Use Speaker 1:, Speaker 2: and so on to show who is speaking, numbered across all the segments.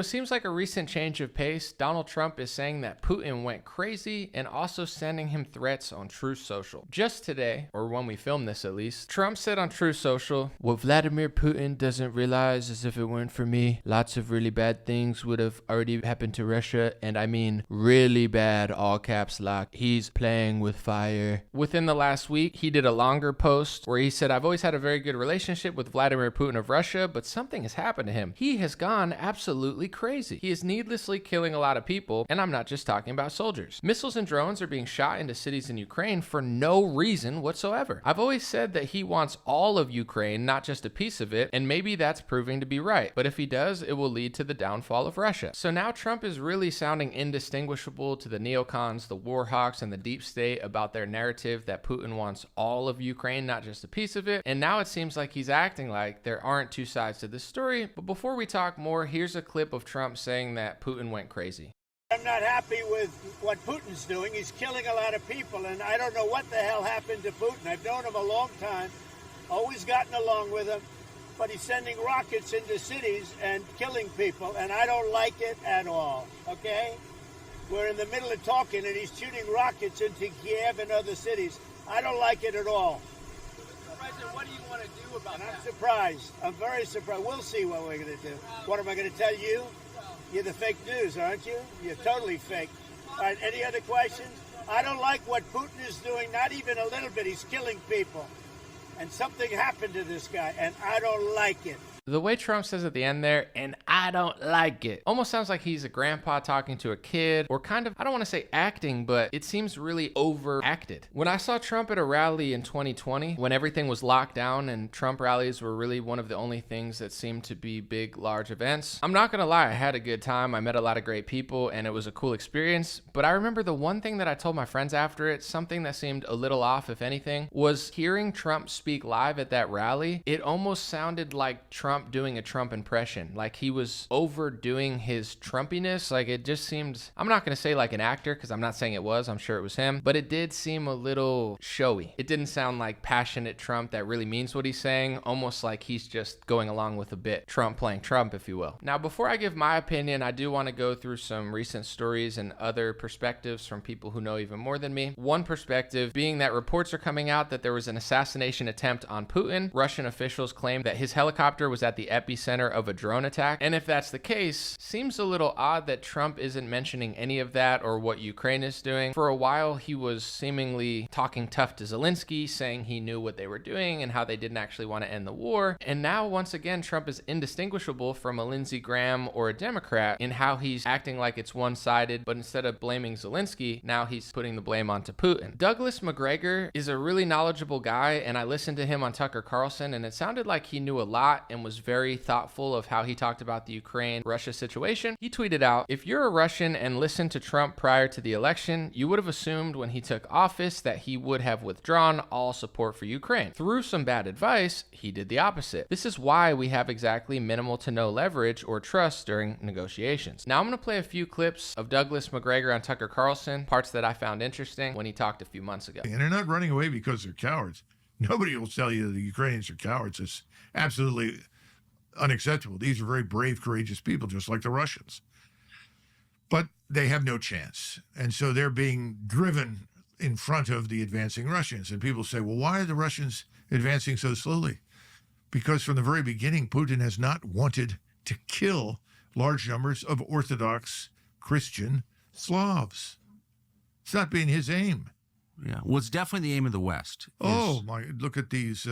Speaker 1: Seems like a recent change of pace. Donald Trump is saying that Putin went crazy and also sending him threats on Truth Social. Just today, or when we film this at least, Trump said on Truth Social, "What Vladimir Putin doesn't realize is if it weren't for me, lots of really bad things would have already happened to Russia, and I mean really bad, all caps lock. He's playing with fire." Within the last week, he did a longer post where he said, "I've always had a very good relationship with Vladimir Putin of Russia, but something has happened to him. He has gone absolutely crazy. He is needlessly killing a lot of people, and I'm not just talking about soldiers. Missiles and drones are being shot into cities in Ukraine for no reason whatsoever. I've always said that he wants all of Ukraine, not just a piece of it, and maybe that's proving to be right. But if he does, it will lead to the downfall of Russia." So now Trump is really sounding indistinguishable to the neocons, the war hawks, and the deep state about their narrative that Putin wants all of Ukraine, not just a piece of it. And now it seems like he's acting like there aren't two sides to this story. But before we talk more, here's a clip of Trump saying that Putin went crazy.
Speaker 2: "I'm not happy with what Putin's doing. He's killing a lot of people, and I don't know what the hell happened to Putin. I've known him a long time, always gotten along with him, but he's sending rockets into cities and killing people, and I don't like it at all, okay? We're in the middle of talking, and he's shooting rockets into Kiev and other cities. I don't like it at all."
Speaker 3: President, what do you want to do about that?
Speaker 2: I'm surprised. I'm very surprised. We'll see what we're going to do. What am I going to tell you? You're the fake news, aren't you? You're totally fake. All right, any other questions? I don't like what Putin is doing, not even a little bit. He's killing people. And something happened to this guy, and I don't like it.
Speaker 1: The way Trump says at the end there, "and I don't like it," almost sounds like he's a grandpa talking to a kid, or kind of, I don't want to say acting, but it seems really overacted. When I saw Trump at a rally in 2020, when everything was locked down and Trump rallies were really one of the only things that seemed to be big, large events, I'm not going to lie, I had a good time. I met a lot of great people, and it was a cool experience. But I remember the one thing that I told my friends after it, something that seemed a little off, if anything, was hearing Trump speak live at that rally. It almost sounded like Trump doing a Trump impression, like he was overdoing his Trumpiness. Like it just seemed, I'm not going to say like an actor, because I'm not saying it was, I'm sure it was him, but it did seem a little showy. It didn't sound like passionate Trump that really means what he's saying, almost like he's just going along with a bit, Trump playing Trump, if you will. Now, before I give my opinion, I do want to go through some recent stories and other perspectives from people who know even more than me. One perspective being that reports are coming out that there was an assassination attempt on Putin. Russian officials claim that his helicopter was at the epicenter of a drone attack. And if that's the case, seems a little odd that Trump isn't mentioning any of that or what Ukraine is doing. For a while, he was seemingly talking tough to Zelensky, saying he knew what they were doing and how they didn't actually want to end the war. And now, once again, Trump is indistinguishable from a Lindsey Graham or a Democrat in how he's acting like it's one-sided, but instead of blaming Zelensky, now he's putting the blame onto Putin. Douglas McGregor is a really knowledgeable guy, and I listened to him on Tucker Carlson, and it sounded like he knew a lot and was very thoughtful of how he talked about the Ukraine-Russia situation. He tweeted out, "If you're a Russian and listened to Trump prior to the election, you would have assumed when he took office that he would have withdrawn all support for Ukraine. Through some bad advice, he did the opposite. This is why we have exactly minimal to no leverage or trust during negotiations." Now I'm going to play a few clips of Douglas McGregor on Tucker Carlson, parts that I found interesting when he talked a few months ago.
Speaker 4: And they're not running away because they're cowards. Nobody will tell you the Ukrainians are cowards. It's absolutely unacceptable. These are very brave, courageous people, just like the Russians. But they have no chance. And so they're being driven in front of the advancing Russians. And people say, well, why are the Russians advancing so slowly? Because from the very beginning, Putin has not wanted to kill large numbers of Orthodox Christian Slavs. It's not been his aim.
Speaker 5: Yeah, well, it's definitely the aim of the West.
Speaker 4: Oh my! Look at these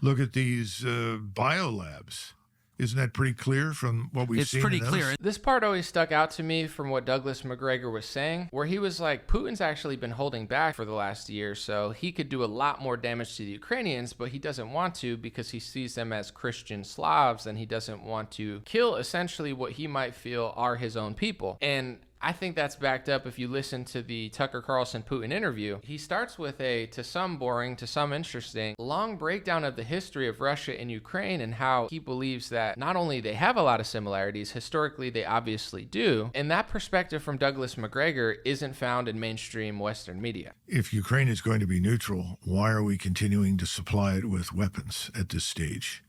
Speaker 4: biolabs. Isn't that pretty clear from what we've seen?
Speaker 5: It's pretty clear.
Speaker 1: This part always stuck out to me from what Douglas McGregor was saying, where he was like, Putin's actually been holding back for the last year, so he could do a lot more damage to the Ukrainians, but he doesn't want to because he sees them as Christian Slavs, and he doesn't want to kill essentially what he might feel are his own people. And I think that's backed up if you listen to the Tucker Carlson Putin interview. He starts with a, to some boring, to some interesting, long breakdown of the history of Russia and Ukraine and how he believes that not only they have a lot of similarities, historically they obviously do, and that perspective from Douglas McGregor isn't found in mainstream Western media.
Speaker 4: If Ukraine is going to be neutral, why are we continuing to supply it with weapons at this stage?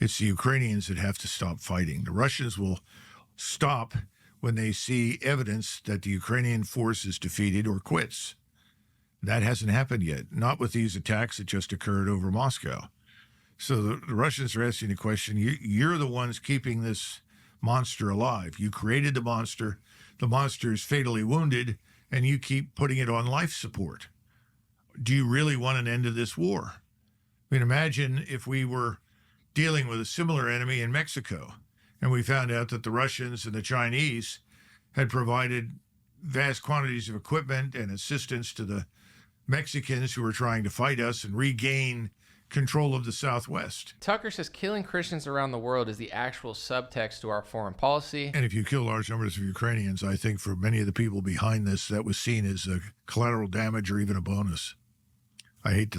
Speaker 4: It's the Ukrainians that have to stop fighting. The Russians will stop when they see evidence that the Ukrainian force is defeated or quits. That hasn't happened yet, not with these attacks that just occurred over Moscow. So the Russians are asking the question, you're the ones keeping this monster alive. You created the monster is fatally wounded, and you keep putting it on life support. Do you really want an end to this war? I mean, imagine if we were dealing with a similar enemy in Mexico, and we found out that the Russians and the Chinese had provided vast quantities of equipment and assistance to the Mexicans who were trying to fight us and regain control of the Southwest.
Speaker 1: Tucker says killing Christians around the world is the actual subtext to our foreign policy.
Speaker 4: And if you kill large numbers of Ukrainians, I think for many of the people behind this, that was seen as a collateral damage or even a bonus. I hate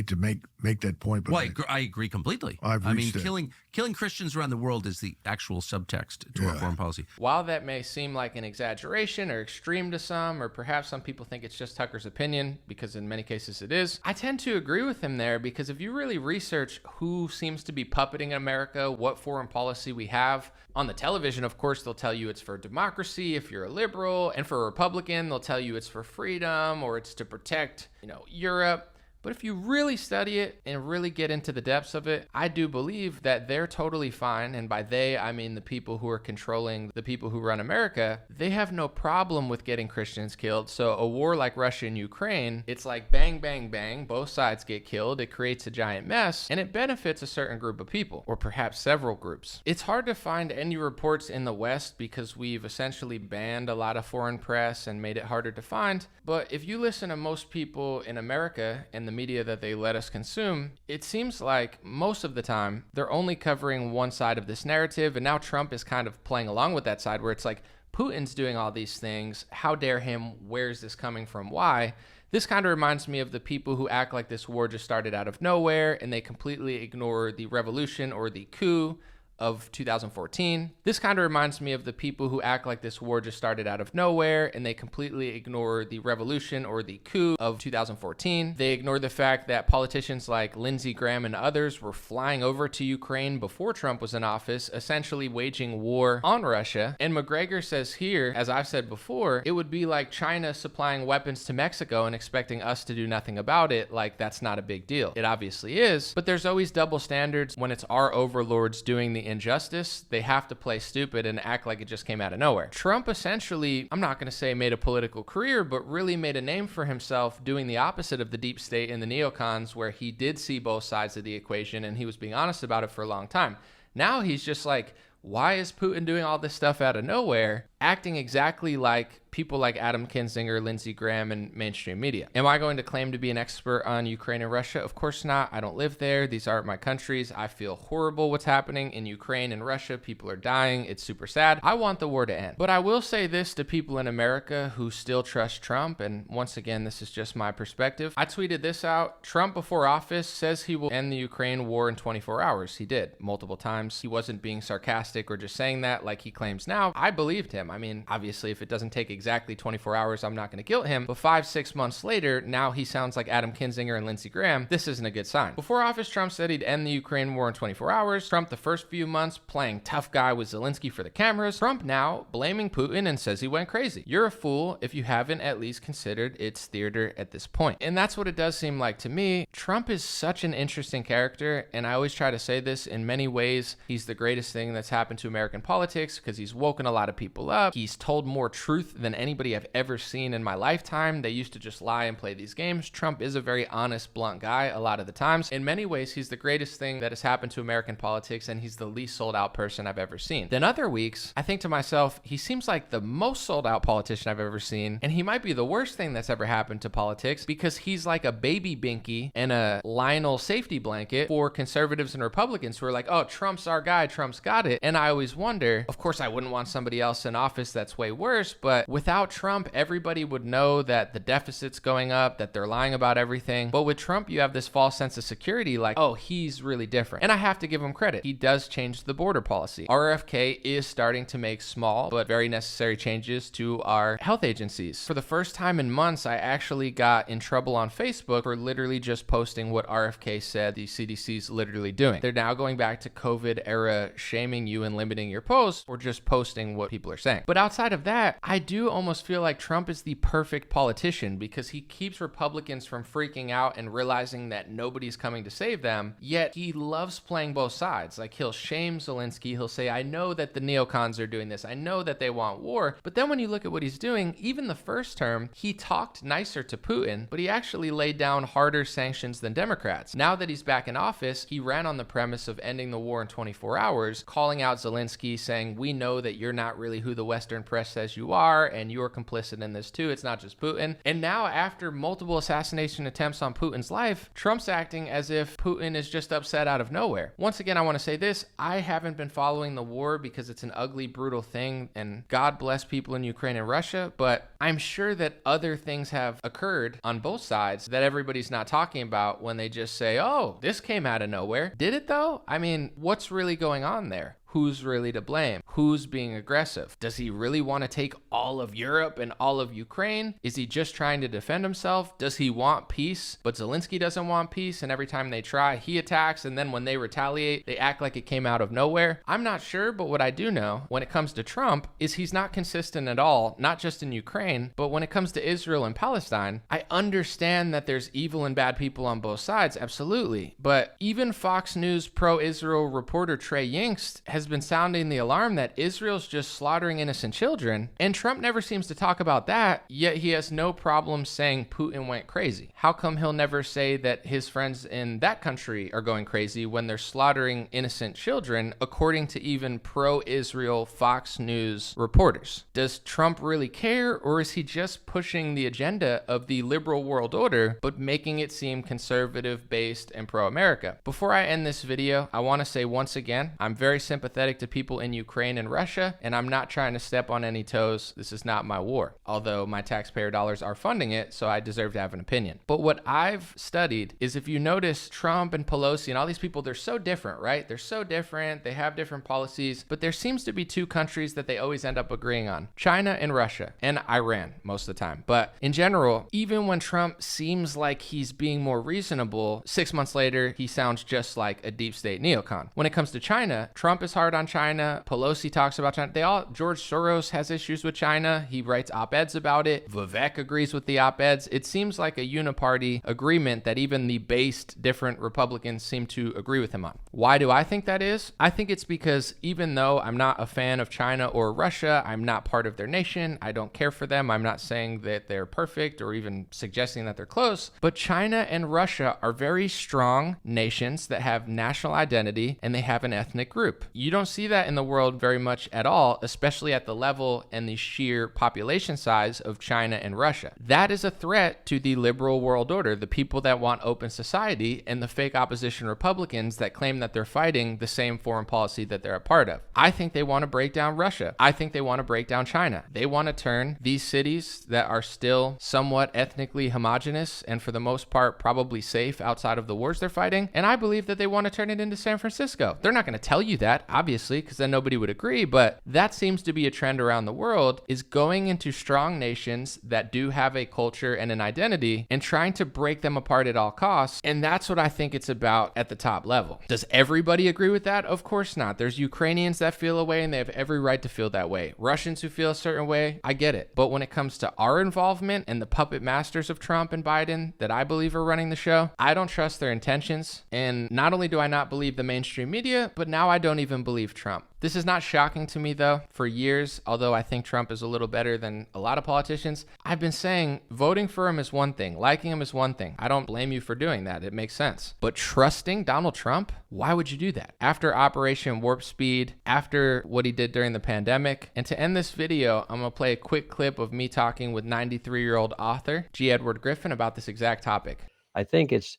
Speaker 4: to make that point, but
Speaker 5: well, I agree completely. I mean, killing Christians around the world is the actual subtext to our foreign policy.
Speaker 1: While that may seem like an exaggeration or extreme to some, or perhaps some people think it's just Tucker's opinion, because in many cases it is, I tend to agree with him there, because if you really research who seems to be puppeting America, what foreign policy we have, on the television, of course, they'll tell you it's for democracy if you're a liberal, and for a Republican, they'll tell you it's for freedom or it's to protect, Europe. But if you really study it and really get into the depths of it, I do believe that they're totally fine. And by they, I mean the people who are controlling the people who run America. They have no problem with getting Christians killed. So a war like Russia and Ukraine, it's like bang, bang, bang. Both sides get killed. It creates a giant mess, and it benefits a certain group of people, or perhaps several groups. It's hard to find any reports in the West because we've essentially banned a lot of foreign press and made it harder to find. But if you listen to most people in America and the media that they let us consume, it seems like most of the time they're only covering one side of this narrative, and now Trump is kind of playing along with that side where it's like, Putin's doing all these things, how dare him, where's this coming from, why? This kind of reminds me of the people who act like this war just started out of nowhere and they completely ignore the revolution or the coup of 2014. This kind of reminds me of the people who act like this war just started out of nowhere and they completely ignore the revolution or the coup of 2014. They ignore the fact that politicians like Lindsey Graham and others were flying over to Ukraine before Trump was in office, essentially waging war on Russia. And McGregor says here, as I've said before, it would be like China supplying weapons to Mexico and expecting us to do nothing about it, like that's not a big deal. It obviously is, but there's always double standards when it's our overlords doing the injustice. They have to play stupid and act like it just came out of nowhere. Trump essentially, I'm not going to say made a political career, but really made a name for himself doing the opposite of the deep state and the neocons, where he did see both sides of the equation and he was being honest about it for a long time. Now he's just like, why is Putin doing all this stuff out of nowhere, acting exactly like people like Adam Kinzinger, Lindsey Graham, and mainstream media? Am I going to claim to be an expert on Ukraine and Russia? Of course not. I don't live there. These aren't my countries. I feel horrible what's happening in Ukraine and Russia. People are dying. It's super sad. I want the war to end. But I will say this to people in America who still trust Trump, and once again, this is just my perspective. I tweeted this out. Trump before office says he will end the Ukraine war in 24 hours. He did multiple times. He wasn't being sarcastic or just saying that like he claims now. I believed him. I mean, obviously, if it doesn't take exactly 24 hours, I'm not going to guilt him. But 5-6 months later, now he sounds like Adam Kinzinger and Lindsey Graham. This isn't a good sign. Before office, Trump said he'd end the Ukraine war in 24 hours. Trump, the first few months, playing tough guy with Zelensky for the cameras. Trump now blaming Putin and says he went crazy. You're a fool if you haven't at least considered it's theater at this point. And that's what it does seem like to me. Trump is such an interesting character, and I always try to say this, in many ways, he's the greatest thing that's happened to American politics because he's woken a lot of people up. He's told more truth than anybody I've ever seen in my lifetime. They used to just lie and play these games. Trump is a very honest, blunt guy a lot of the times. In many ways, he's the greatest thing that has happened to American politics, and he's the least sold out person I've ever seen. Then other weeks, I think to myself, he seems like the most sold out politician I've ever seen, and he might be the worst thing that's ever happened to politics because he's like a baby binky and a Lionel safety blanket for conservatives and Republicans who are like, oh, Trump's our guy, Trump's got it. And I always wonder, of course, I wouldn't want somebody else in office that's way worse, but Without Trump, everybody would know that the deficit's going up, that they're lying about everything. But with Trump, you have this false sense of security, like, oh, he's really different. And I have to give him credit. He does change the border policy. RFK is starting to make small but very necessary changes to our health agencies. For the first time in months, I actually got in trouble on Facebook for literally just posting what RFK said the CDC's literally doing. They're now going back to COVID era shaming you and limiting your posts or just posting what people are saying. But outside of that, I do almost feel like Trump is the perfect politician because he keeps Republicans from freaking out and realizing that nobody's coming to save them, yet he loves playing both sides. Like, he'll shame Zelensky, he'll say, I know that the neocons are doing this, I know that they want war, but then when you look at what he's doing, even the first term, he talked nicer to Putin, but he actually laid down harder sanctions than Democrats. Now that he's back in office, he ran on the premise of ending the war in 24 hours, calling out Zelensky, saying, we know that you're not really who the Western press says you are, and you're complicit in this too, it's not just Putin. And now, after multiple assassination attempts on Putin's life, Trump's acting as if Putin is just upset out of nowhere. Once again, I want to say this, I haven't been following the war because it's an ugly, brutal thing, and God bless people in Ukraine and Russia, but I'm sure that other things have occurred on both sides that everybody's not talking about when they just say, oh, this came out of nowhere. Did it though? I mean, what's really going on there? Who's really to blame? Who's being aggressive? Does he really want to take all of Europe and all of Ukraine? Is he just trying to defend himself? Does he want peace? But Zelensky doesn't want peace, and every time they try, he attacks, and then when they retaliate, they act like it came out of nowhere. I'm not sure, but what I do know when it comes to Trump is he's not consistent at all, not just in Ukraine, but when it comes to Israel and Palestine. I understand that there's evil and bad people on both sides, absolutely, but even Fox News pro-Israel reporter Trey Yingst has been sounding the alarm that Israel's just slaughtering innocent children, and Trump never seems to talk about that, yet he has no problem saying Putin went crazy. How come he'll never say that his friends in that country are going crazy when they're slaughtering innocent children, according to even pro-Israel Fox News reporters? Does Trump really care, or is he just pushing the agenda of the liberal world order, but making it seem conservative, based, and pro-America? Before I end this video, I want to say once again, I'm very sympathetic to people in Ukraine and Russia, and I'm not trying to step on any toes. This is not my war, although my taxpayer dollars are funding it, so I deserve to have an opinion. But what I've studied is, if you notice, Trump and Pelosi and all these people, they're so different, right? They're so different, they have different policies, but there seems to be two countries that they always end up agreeing on: China and Russia, and Iran most of the time. But in general, even when Trump seems like he's being more reasonable, 6 months later, he sounds just like a deep state neocon. When it comes to China, Trump is hard on China. Pelosi talks about China. George Soros has issues with China. He writes op-eds about it. Vivek agrees with the op-eds. It seems like a uni-party agreement that even the based different Republicans seem to agree with him on. Why do I think that is? I think it's because even though I'm not a fan of China or Russia, I'm not part of their nation, I don't care for them, I'm not saying that they're perfect or even suggesting that they're close, but China and Russia are very strong nations that have national identity and they have an ethnic group. You don't see that in the world very much at all, especially at the level and the sheer population size of China and Russia. That is a threat to the liberal world order, the people that want open society, and the fake opposition Republicans that claim that they're fighting the same foreign policy that they're a part of. I think they want to break down Russia. I think they want to break down China. They want to turn these cities that are still somewhat ethnically homogenous and for the most part probably safe outside of the wars they're fighting, and I believe that they want to turn it into San Francisco. They're not going to tell you that, obviously, because then nobody would agree, but that seems to be a trend around the world, is going into strong nations that do have a culture and an identity and trying to break them apart at all costs, and that's what I think it's about at the top level. Does everybody agree with that? Of course not. There's Ukrainians that feel a way, and they have every right to feel that way. Russians who feel a certain way, I get it. But when it comes to our involvement and the puppet masters of Trump and Biden that I believe are running the show, I don't trust their intentions, and not only do I not believe the mainstream media, but now I don't even believe Trump. This is not shocking to me, though. For years, although I think Trump is a little better than a lot of politicians, I've been saying voting for him is one thing, liking him is one thing. I don't blame you for doing that. It makes sense. But trusting Donald Trump? Why would you do that? After Operation Warp Speed, after what he did during the pandemic, and to end this video, I'm going to play a quick clip of me talking with 93-year-old author G. Edward Griffin about this exact topic.
Speaker 6: I think it's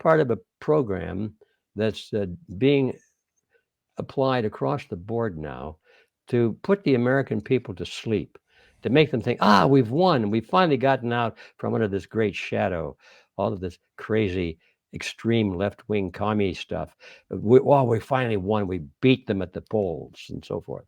Speaker 6: part of a program that's being applied across the board now to put the American people to sleep. to make them think, ah, we've won. We've finally gotten out from under this great shadow, all of this crazy extreme left-wing commie stuff. We finally won. We beat them at the polls and so forth.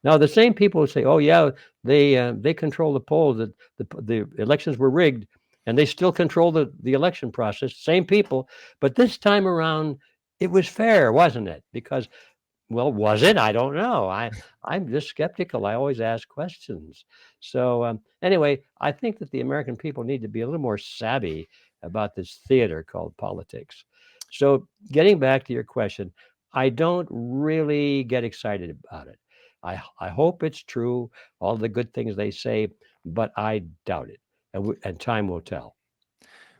Speaker 6: Now, the same people who say, oh, yeah, they control the polls, that the elections were rigged, and they still control the election process, same people. But this time around, it was fair, wasn't it? Because, well, was it? I don't know. I'm just skeptical. I always ask questions. So anyway, I think that the American people need to be a little more savvy about this theater called politics. So getting back to your question, I don't really get excited about it. I hope it's true, all the good things they say, but I doubt it. And time will tell.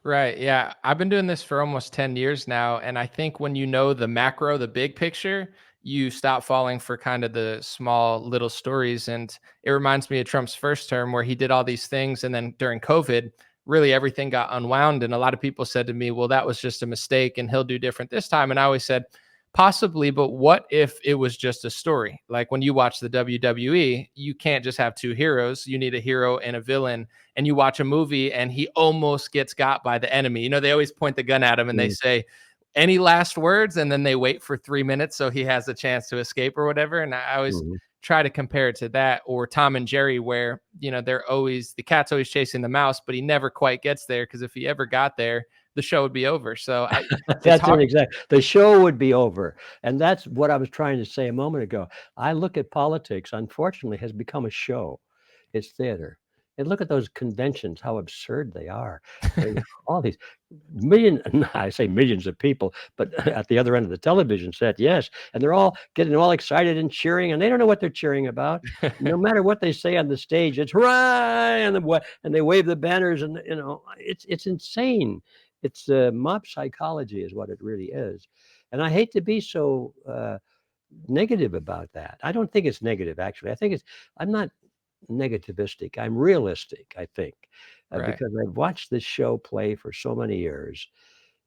Speaker 1: Right. Yeah. I've been doing this for almost 10 years now. And I think when you know the macro, the big picture, you stop falling for kind of the small little stories. And it reminds me of Trump's first term where he did all these things. And then during COVID, really everything got unwound. And a lot of people said to me, well, that was just a mistake and he'll do different this time. And I always said, possibly, but what if it was just a story? Like when you watch the WWE, you can't just have two heroes. You need a hero and a villain. And you watch a movie and he almost gets got by the enemy. You know, they always point the gun at him and they say, any last words? And then they wait for 3 minutes so he has a chance to escape or whatever. And I always try to compare it to that, or Tom and Jerry, where, you know, the cat's always chasing the mouse, but he never quite gets there, because if he ever got there, the show would be over. So
Speaker 6: that's it, exactly. The show would be over. And that's what I was trying to say a moment ago. I look at politics, unfortunately, has become a show. It's theater. And look at those conventions, how absurd they are. All these I say millions of people, but at the other end of the television set, yes. And they're all getting all excited and cheering, and they don't know what they're cheering about. No matter what they say on the stage, it's hurrah, and they wave the banners, and you know, it's insane. It's mob psychology is what it really is. And I hate to be so negative about that. I don't think it's negative, actually. I'm not negativistic. I'm realistic, I think, because I've watched this show play for so many years.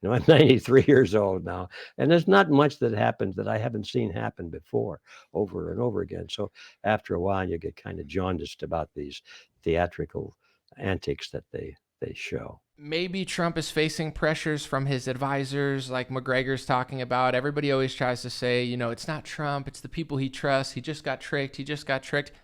Speaker 6: You know, I'm 93 years old now, and there's not much that happens that I haven't seen happen before, over and over again. So after a while, you get kind of jaundiced about these theatrical antics that they show.
Speaker 1: Maybe Trump is facing pressures from his advisors, like McGregor's talking about. Everybody always tries to say, you know, it's not Trump, it's the people he trusts. He just got tricked.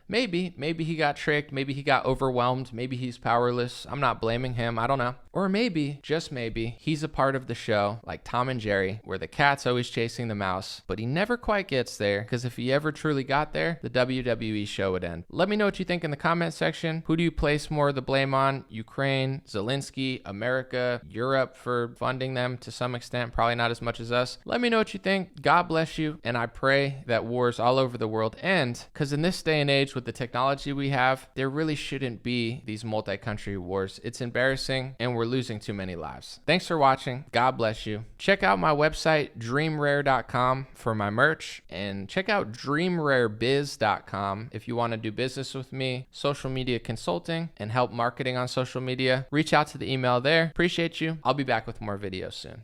Speaker 1: Maybe he got tricked. Maybe he got overwhelmed. Maybe he's powerless. I'm not blaming him. I don't know. Or maybe, just maybe, he's a part of the show, like Tom and Jerry, where the cat's always chasing the mouse, but he never quite gets there, because if he ever truly got there, the WWE show would end. Let me know what you think in the comment section. Who do you place more of the blame on? Ukraine, Zelensky, America, Europe for funding them to some extent, probably not as much as us. Let me know what you think. God bless you, and I pray that wars all over the world end, because in this day and age with the technology we have, there really shouldn't be these multi-country wars. It's embarrassing, and we're losing too many lives. Thanks for watching. God bless you. Check out my website, dreamrare.com, for my merch, and check out dreamrarebiz.com if you want to do business with me, social media consulting, and help marketing on social media. Reach out to the email there. Appreciate you. I'll be back with more videos soon.